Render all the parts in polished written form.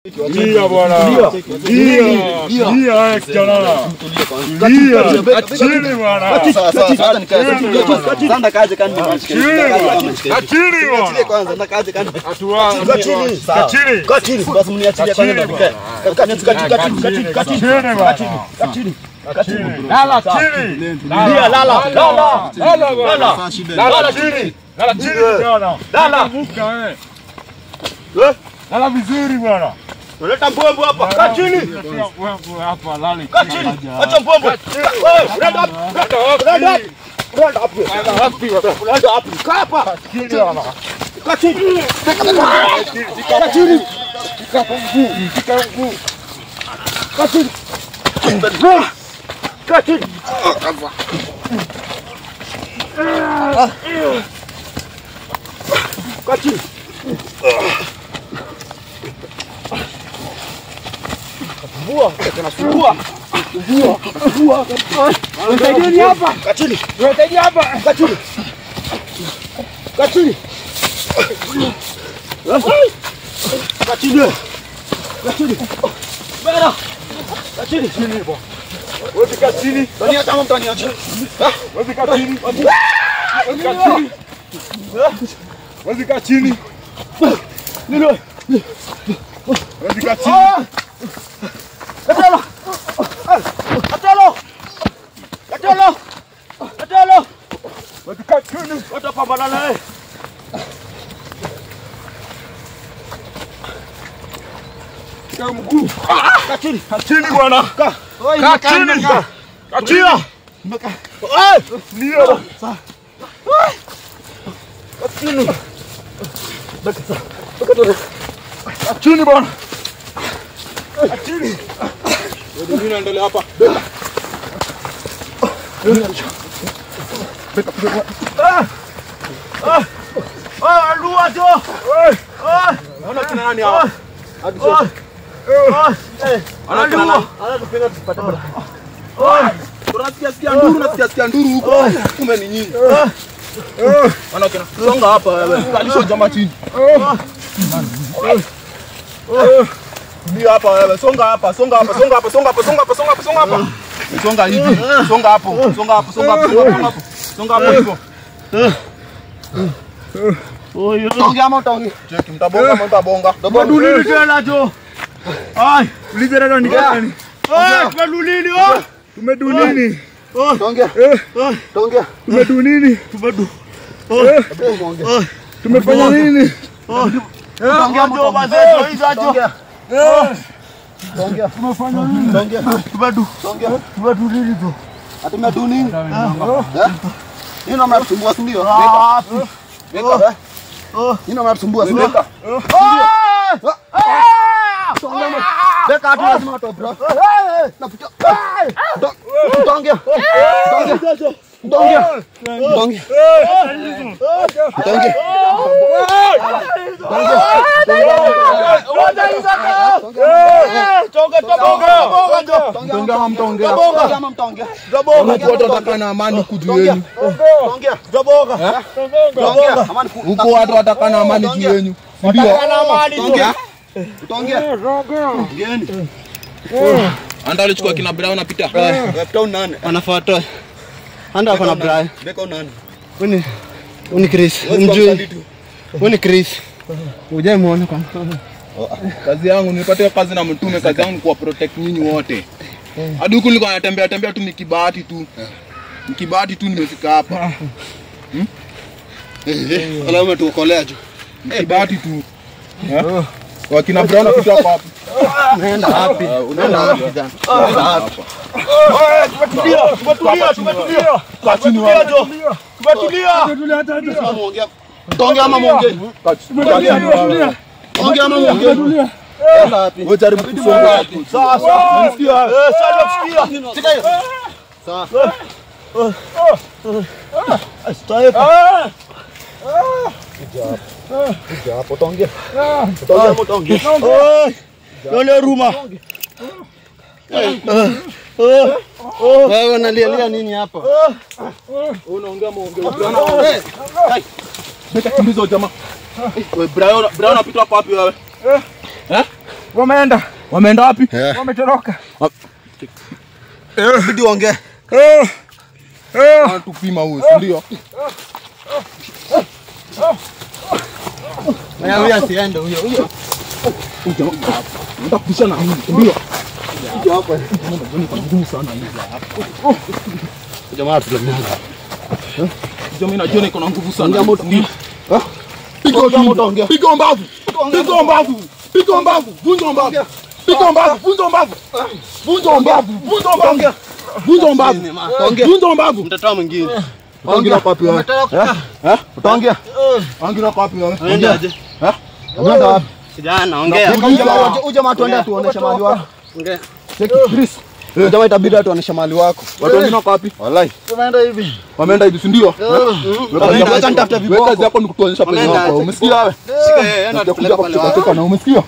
Lia bwana. Lia kijana. Lia. Achini bwana. Sasa nikaanza kaje kani. Achini bwana. Kwanza na kaje kani. Achini. Kachini. Basi mniachilie kwanza nikae. Kachini. Lala chini. Lia lala chini. Lala chini kijana. Vuka lala vizuri bwana. Leta mbombo hapa. Kaa chini. Hapa lali. Kaa chini. Acha mbombo. Wewe, leta hapo. Kaa hapa. Kaa chini. Kaa chini. Kaa chini. Vua. Unasaidieni hapa. Kaa chini. Unasaidia hapa. Kaa chini. Kaa chini. Kaa chini. Kaa chini. Bera. Kaa chini. Chini bwana. Wewe kaa chini. Ndani ya tamu mtaniacha. Wewe kaa chini. Wewe kaa chini. Nilo. Wewe kaa chini. Atalo. Wewe kaa chini. Watapambana naye. Kaa mguu. Kaa chini. Kaa chini bwana. Kaa chini. Kaa chini. Lia. Kaa Chini bwana. Chini. Wewe nini endelea hapa? Alua jo. Naona kina nani hapa? Hadi sasa. Alua. Anatupenda tupate bora. Unasikia nduru huko. Kumbe ni nyinyi. Ana kina. Songa hapa wewe. Kalisho jamaa chini. Ndio hapa wewe. Songa hapa. Songa hivi. Songa hapo hivyo. Oyo. Tongia ama tongi. Cheki mtabonga. Badulini tena jo. Ai, ulizera ni gani? Badulini oh. Tumedunini. Tongia. Tumedunini. Tumefanya nini? Tongia jo bazeto hizo ajo. Tongia. Tumefanya nini? Tumedunini jo. Atumedunini. Nino mnasumbua si ndio? Weka. Nino mnasumbua si ndio? Weka hatu lazima to bro. Napita. Tongia. Watakana amani juu yenu. Huko watu watakana amani juu yenu. Anda alichukua kina Brown apita. Brown nani? Anafuata. Anda kuna Brown. Beko nani? Uni Chris. Uni Chris. Uje muone kwa. Kazi yangu nilipata kazi na mtume, kazi yangu kwa protect nyinyi wote. Hadi huko nilikuwa natembea tu nikibahati tu nimefika hapa. Alama tuokolea jo. Nikibahati tu. Wakina Brown apita kwa wapi? Unaenda wapi? Kijana? Tumetulia. Tumetulia jo. Tongia ama muongee. Tongia ama muongee. Wewe jaribu kusonga hapo. Sasa. Nisikia. Sasa sikia. Sawa. Kuja hapo tongia. Tongia. Lole ruma. Wewe unalia nini hapa? Unaongea muongee. Beka kimbizo jamaa. Wewe Brown apita kwa wapi wewe? Wameenda. Wameenda wapi? Wametoroka. Bidi ongea. Tupima huyu, ndio. Huyo asiende huyo. Nataka kupishana na mimi, ndio. Kuja hapa. Ngumu sana hivi hapa. Jamaa tulamia. Jamaa inajiona iko na nguvu sana. Ongea moto. Pigo moto ongea. Pigo mbavu. Pigo mbavu. Pigo mbavu. Vunja mbavu. Pigo mbavu. Vunja mbavu. Vunja mbavu. Vunja mbavu. Vunja mbavu. Vunja mbavu. Mtatoa mwingine. Ongea kwa wapi wewe? Utaongea? Ongea kwa wapi wewe? Ongea aje? Unaenda wapi? Kijana ongea. Huyu jamaa tuende tuoneshe mali wako. Ongea. Cheki Chris. Jamaa itabidi atuoneshe mali wako. Watu wengine wako wapi? Wallahi. Tunaenda hivi. Wameenda hivi si ndio? Wacha nitafuta viboko. Kazi yako ni kutuonyesha pesa yako. Umesikia wewe? Shika yeye, enda tupeleke pale wako. Kutoka na umesikia?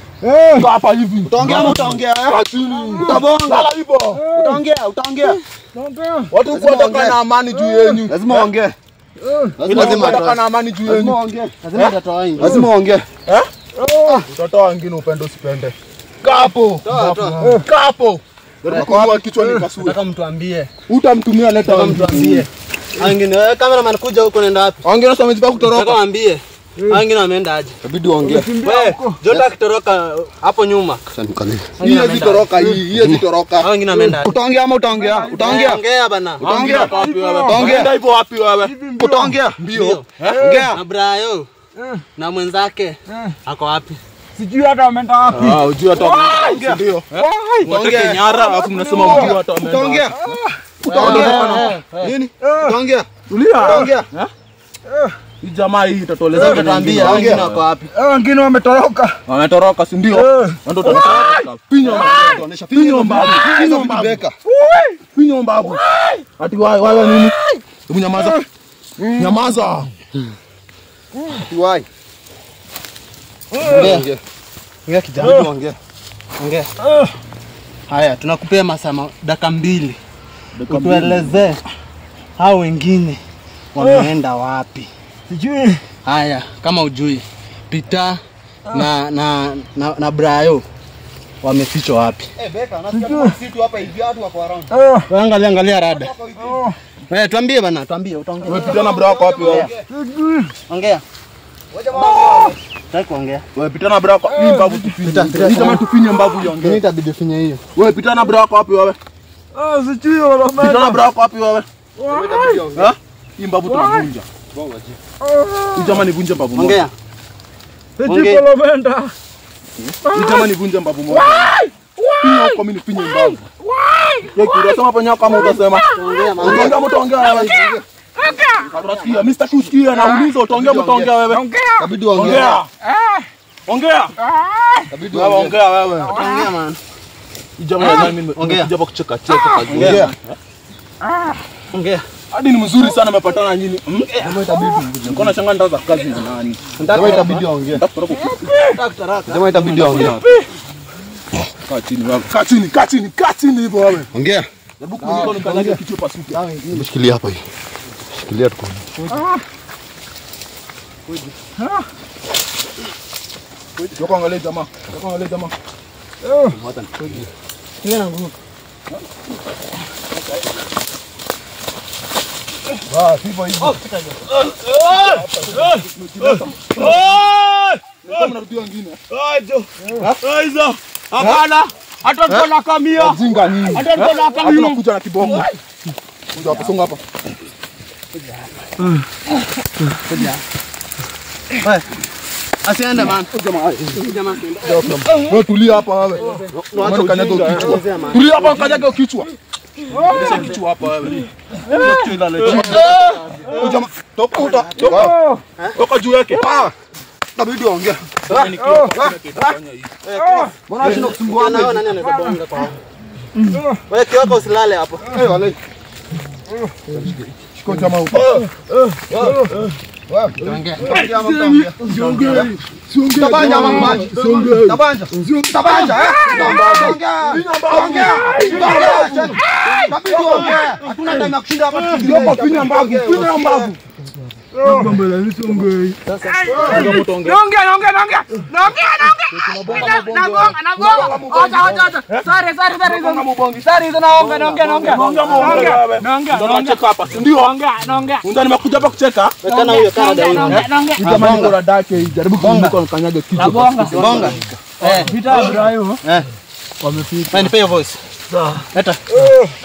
Hapa hivi. Utaongea ama utaongea? Chini. Utabonga. Lala hivyo. Utaongea. Watu huko wataka na amani juu yenu. Lazima uongee. Lazima wataka na amani juu yenu. Lazima utatoa nje. Lazima uongee. Utatoa wengine upende usipende. Kapo. Kapo. Kwa kichwa ni kasuri. Nataka mtuambie. Utamtumia leta Mtuambie. Wengine wewe cameraman kuja huko nenda wapi? wengine sasa wamejipa kutoroka. Nataka waambie. Wengine wameenda aje? Inabidi uongee. Wewe, Jota kitoroka hapo nyuma. Hii hizi toroka hii, hizi toroka. Wengine wameenda aje? Utaongea ama utaongea? Utaongea. Ongea bana. Utaongea wapi wewe? Utaongea hivyo wapi wewe? Utaongea. Mbio. Ongea. Na Brayo. Na mwenzake. Ako wapi? Sijui hata wameenda wapi. Ujui hata wameenda. Ndio. Utaongea nyara alafu mnasema ujui hata wameenda. Utaongea. Utaongea. Nini? Utaongea. Tulia. Utaongea. Hii jamaa hii itatueleza Tutaambia wengine wako wapi? Wengine wametoroka. Wametoroka si ndio? Ndio utatoroka. Pinyo mbavu. Tuonesha pinyo mbavu. Pinyo mbavu. Pinyo mbavu. Ati wewe nini? Hebu nyamaza. Nyamaza. Wai. Ongea. Ongea kijana, ongea. Ongea. Haya, tunakupea masaa dakika 2. Utuelezee hao wengine wameenda wapi? Sijui. Haya, kama ujui, Peter na Brayo wamefichwa wapi? Beka, nasikia msitu hapa hivi watu wako around. Angalia rada. Wewe tuambie bana, tuambie utaongea. Wewe Peter na Brayo wako wapi wewe? Ongea. Wewe jamaa nataka kuongea. Wewe Peter na Brayo wako hii mbavu tufinye. Hii kama tufinye mbavu iongee. Mimi itabidi ufinye hiyo. Wewe Peter na Brayo wako wapi wewe? Sijui wala Peter na Brayo wako wapi wewe? Hii mbavu tunavunja. Bonga ji. Hii jamaa ni vunja mbavu moja. Ongea. Sijui wala wameenda. Hii jamaa ni vunja mbavu moja. Pinyo kwa mimi pinyo mbavu. Yeye kirasema hapo nyako kama utasema. Ongea mama. Ongea mtaongea wewe. Ongea. Mr. Kusikia na ulizo utaongea mtaongea wewe. Inabidi ongea. Ongea. Inabidi ongea wewe. Ongea man. Jamaa mimi ongea. Japo kucheka kazi. Ongea. Ongea. Hadi ni mzuri sana umepatana nyinyi. Jamaa itabidi mvuje. Mbona changa ndaza kazi ni nani? Jamaa itabidi ongea. Jamaa itabidi ongea. Kaa chini wewe. Kaa chini hivyo wewe. Ongea. Hebu kuniko nikanyage kichwa pasuke. Shikilia hapa hii. Shikilia tuko. Toka angalia jamaa. Mwata. Ndio na nguvu. Hivyo hivyo. Kama narudia wengine. Hizo. Hapana. Hata tuko kamia. Jinga nini? Hata tuko kamia. Tunakuja na kibongo. Kuja hapa songa hapa. Asiende man. Jamaa. Wewe tulia hapa wewe. Mwana kanyaga kichwa. Tulia hapa kanyaga kichwa. Ndio kichwa hapa wewe. Ndio kichwa inaleta. Jamaa toka juu yake. Inabidi ongea. Mbona unashinda kusumbuana wewe nani anaweza bonga kwa hapo? Wewe kioko usilale hapo. Wale. Shiko jamaa huko. Ongea. Tabanja mama. Tabanja. Ongea. Hatuna time ya kushinda hapa. Ndio pinya mbavu. Mambo la nisongei. Sasa. Naongea. Nagonga. Sorry. Sorry, naonga. Ndio tunacheka hapa. Ndio. Naongea. Unataka nimekuja hapa kucheka? Tena huyo Canada huyo. Kama niko na dake jaribu kumbuka kanyage kitu. Nagonga. Pita Brayo. Wamefika. Man, pay your voice. Sawa. Leta.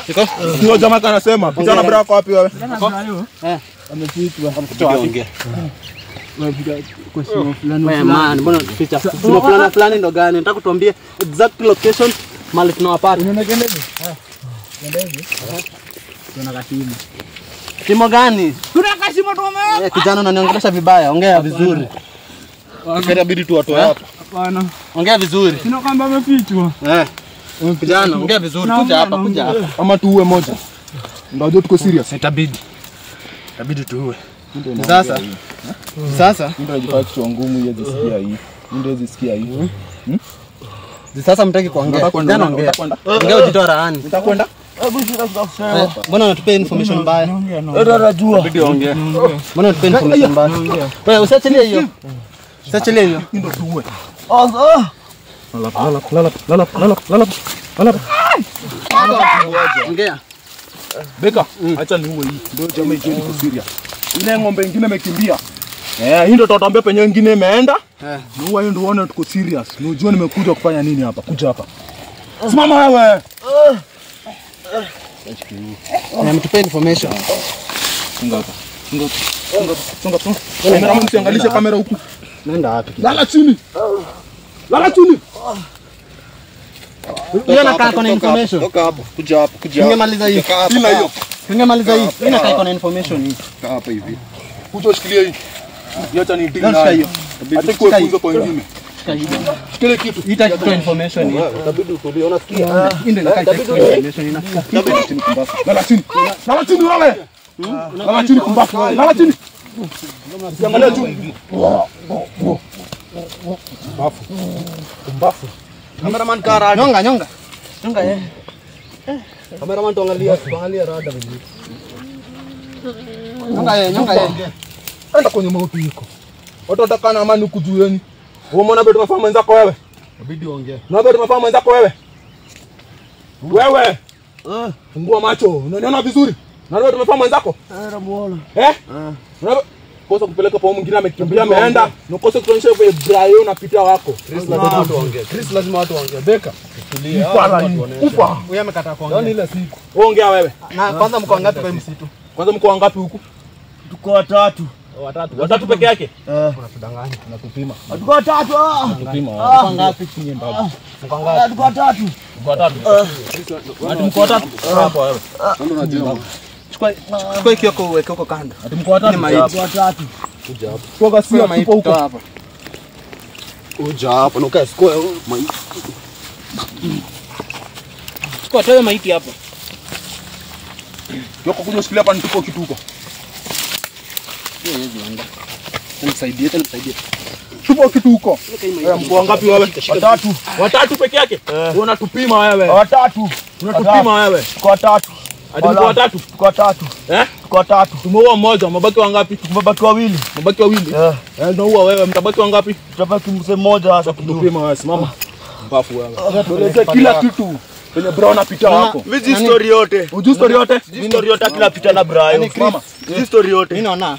Iko? Ndio jamaa kanasema, kijana Brayo kwa wapi wewe? Amefika. Amekutoa wapi? Wamefika kwa sio fulani. Wewe man, mbona picha? Sio fulani ndo gani? Nataka kutuambia exact location mahali tunawapata. Unaona kendege? Kendege. Tuna katimu. Timo gani? Tuna kashimo tume. Kijana unaniongelesha vibaya, ongea vizuri. Inabidi tu watu hapa. Hapana. Ongea vizuri. Sina kwamba amefichwa. Kijana ongea vizuri, kuja hapa. Ama tuue moja. Ndio tuko serious. Itabidi tuue. Sasa Ndio najifanya kichwa ngumu hiyo zisikia hii. Ndio zisikia hii. Sasa mtaki kuongea. Kijana ongea. Ongea ujitoa raani. Nitakwenda. Mbona unatupea information mbaya? Ndio anajua. Bidi ongea. Mbona unatupea information mbaya? Wewe usiachilie hiyo. Usiachilie hiyo. Ndio tuue. Lala. Ongea. Beka, acha niue hii. Ndio jamaa hiyo iko serious. Ile ng'ombe nyingine imekimbia. Hii ndio tutaambia penye nyingine imeenda. Niua hiyo ndio uone tuko serious. Unajua nimekuja kufanya nini hapa? Kuja hapa. Simama wewe. Mtupea information. Songa. Kamera msiangalishe kamera huku. Nenda wapi? Lala chini. Hiyo nakaa kwa information. Toka hapo. Kuja hapo. Tungemaliza hii. Ila hiyo. Tungemaliza hii. Mimi nakaa kwa information hii. Kaa hapa hivi. Kuja ushikilie hii. Acha ni deal Shika hiyo. Hata kwa funzo kwa wengine. Shikilie kitu. Hii itakuwa information hii. Itabidi utulie. Unasikia? Hii ndio inakaa information inafikia. Lala chini wewe. Lala chini kumbafu. Lala chini. Usiangalie juu. Kumbafu. Cameraman kara. Nyonga yeye. Cameraman tuangalia rada vizuri. Nyonga yeye. Enda kwenye mauti yako. Watu watakana amani huku juu yenu. Wewe umeona bado tumefahamu wenzako wewe? Inabidi uongee. Na bado tumefahamu wenzako wewe? Wewe. Fungua macho. Unaniona vizuri? Na bado tumefahamu wenzako? Namuona. Kosa kupeleka kwa mwingine amekimbia ameenda. Nakosa kuonyesha vile Brayo na Peter wako. Chris lazima watu waongee. Beka. Tulia. Ufa. Wewe amekataa kuongea. Yaani ile siku. Ongea wewe. Na kwanza mko wangapi kwa msitu? Kwanza mko wangapi huku? Tuko watatu. Watatu peke yake? Unatudanganya, unatupima. Tuko watatu. Tupima. Mko ngapi? Mko ngapi? Tuko watatu. Ati mko watatu? Hapo wewe. Ndio unajua. Chukua kioko uweke huko kando. Ati mko watatu? Tuko watatu. Kuja hapo. Kwa sia tupo huko hapa. Kuja hapo na ukae sikoe maiti. Chukua toa maiti hapa. Yoko kuja usikilia hapa nitupo kitu huko. Nisaidie. Tupo kitu huko. Mko wangapi wewe? Watatu. Watatu peke yake? Wewe unatupima wewe. Watatu. Unatupima wewe. Tuko watatu. Hadi mko watatu? Tuko watatu. Tuko watatu. Tumeua mmoja, mabaki wangapi? Tumebaki wawili. Mabaki wawili? Ndio huwa wewe mtabaki wangapi? Tutabaki mzee mmoja sasa Tupima wewe, simama. Mbafu wewe. Tueleze kila kitu. Kwenye Brayo na Peter wako. Vizi story yote. Unajua story yote? Story yote kila Peter na Brayo. Mama. Vizi story yote. Mimi naona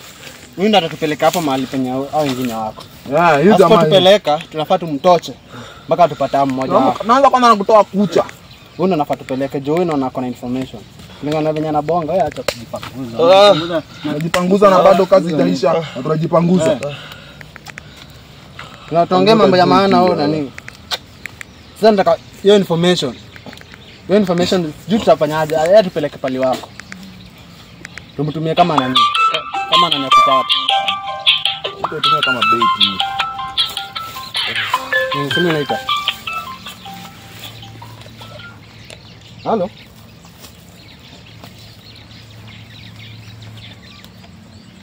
huyu ndo atatupeleka hapo mahali penye hao wengine wako. Hiyo jamaa. Tupeleka, tunafaa tumtoche mpaka tupate mmoja wao. Naanza kwanza nakutoa kucha. Huyu ndo anafaa tupeleke juu na ako na information. Kulingana na venye anabonga, wewe acha kujipanguza. Tunajipanguza na bado kazi haijaisha. Na tunajipanguza. Tunaongea mambo ya maana wewe na nini? Sasa nataka hiyo information. Hiyo information juu tutafanyaje? Yeye tupeleke pali wako. Tumtumie kama nani? Kama nani akupata. Tutumie kama bait. Sema naita. Halo.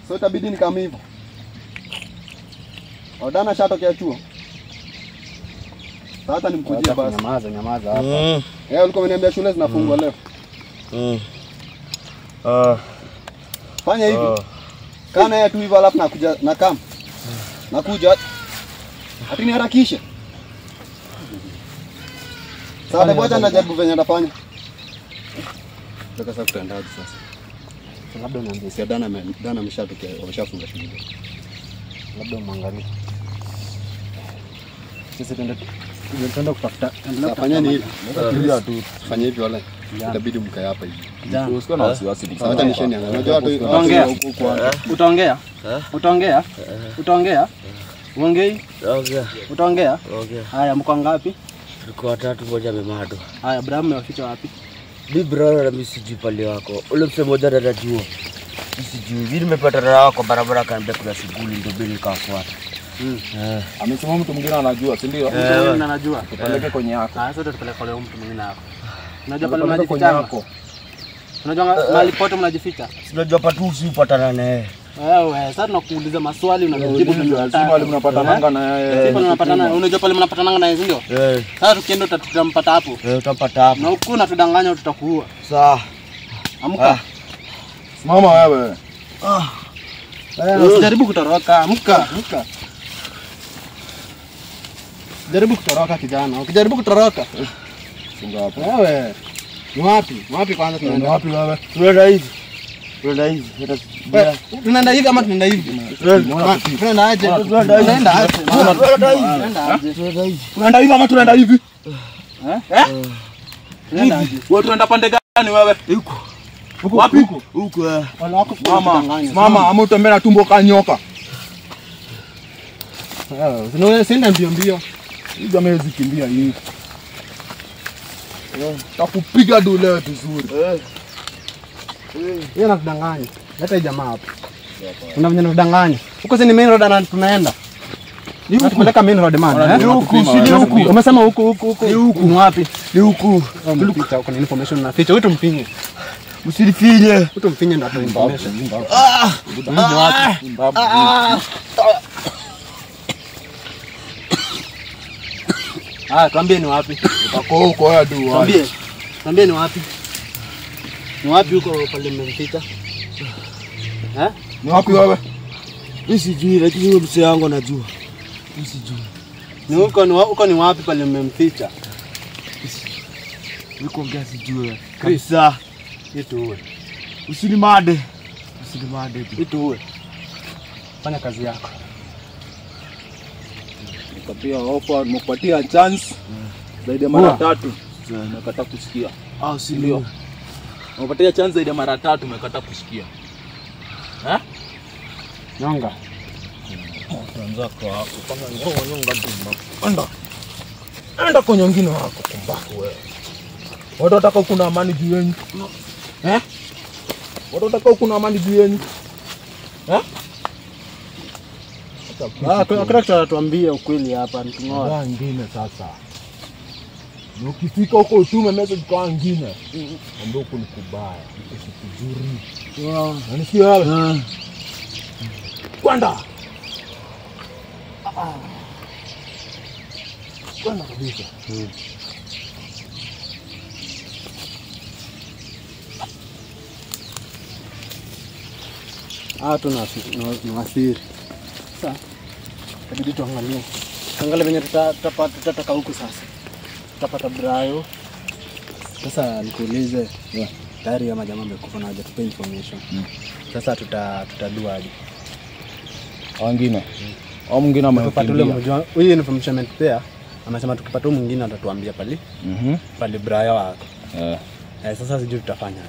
So itabidi ni kama hivyo. Odana shatokea chuo. Sasa nimkujie basi. Nyamaza hapa. Ulikuwa umeniambia shule zinafungwa leo. Fanya hivi. Kana ya tu hivyo alafu nakuja na kam. Nakuja. Ati niharakishe. Sasa bwana anajaribu venye atafanya. Sasa tutaendaje sasa? Labda unaambia si Dana ameshatokea, ameshafunga shughuli. Labda muangalie. Sisi tunaenda kutafuta. Fanyeni hivi. Tulia tu. Fanya hivi wala. Itabidi mkae hapa hivi. Usiwe na wasiwasi. Acha nisheni anga. Unajua watu Utaongea? Utaongea? Utaongea? Uongei? Utaongea? Haya, mko ngapi? Tuko watatu, moja amemado. Haya, Abraham amewaficha wapi? Bi brother na mimi sijui pale wako. Ule msemo moja dada jua. Sijui. Mimi nimepata dada wako barabara kaniambia kuna shughuli ndio bila nikafuata. Amesema mtu mwingine anajua, si ndio? Mtu mwingine anajua. Tupeleke kwenye yako. Sasa tutapeleka kwa mtu mwingine hapo. Unajua pale mnajificha. Unajua mahali pote mnajificha. Sinajua patu usipatana naye. Wewe, sasa tunakuuliza maswali unajibu lazima wale mnapatana na yeye. Sasa mnapatana, unajua pale mnapatana na yeye ndio? Sasa tukienda tutampata hapo. Utampata hapo. Na huku na tudanganya tutakuua. Sawa. Amka. Simama wewe. Usijaribu kutoroka. Amka. Jaribu kutoroka kijana. Ukijaribu kutoroka. Funga hapo. Wewe. Ni wapi? Wapi kwanza tunaenda? Wapi wewe? Tunaenda hivi. Tunaenda hivi ama tunaenda hivi? Tunaenda aje? Tunaenda aje? Tunaenda hivi ama tunaenda hivi? Tunaenda aje? Wewe tunaenda pande gani wewe? Huko. Wapi huko? Huko. Wala wako Mama, ama utembea na tumbo kanyoka. Sina mbio. Hii jamaa hizi kimbia hii. Takupiga dole vizuri. Yeye anakudanganya. Leta jamaa hapo. Unafanya unadanganya. Huko si ni main road na tunaenda. Ni huko tupeleka main road man. Ni huku, si ni huku. Umesema huko. Ni huku. Ni wapi? Ni huku. Tulipicha huko na information na ficha. Wewe tumpinye. Usinifinye. Wewe tumpinye ndo atoe information. Ni wapi? Tuambie ni wapi? Utako huko wewe tu. Tuambie ni wapi? Ni wapi huko pale mmeficha? Ni wapi wewe? Mimi sijui lakini huyo mzee wangu anajua. Mimi sijui. Ni huko ni wapi pale mmemficha? Niko ongea sijui. Krisa. Itu uwe. Usinimade. Itu uwe. Fanya kazi yako. Nikapatia offer, nimekupatia chance. Zaidi ya mara 3. Nimekataa kusikia. Si ndio. Nimekupatia chance zaidi ya mara 3 umekataa kusikia. Nyonga. Tuanza kwa kupanga nyonga tu. Enda kwa nyingine wako kumbaku wewe. Watu wataka kuna amani juu yenu. Watu wataka kuna amani juu yenu. Akira tuambie ukweli hapa nitungoa. Kwa nyingine sasa. Ukifika huko utume message kwa nyingine. Ambao huko ni kubaya, huko si kuzuri. Unanisikia wewe? Kwenda. Kwenda kabisa. Tunawasiri. Sasa inabidi tuangalie. Angalia venye tutapata huku sasa. Tutapata Brayo. Sasa nikuulize, tayari ya majamaa wamekufa na hajatupa information. Sasa tutaduaje? Wengine. Au mwingine amekimbia. Huyu information ametupea. Anasema tukipata mwingine atatuambia pale. Pale Brayo wako. Sasa sijui tutafanya.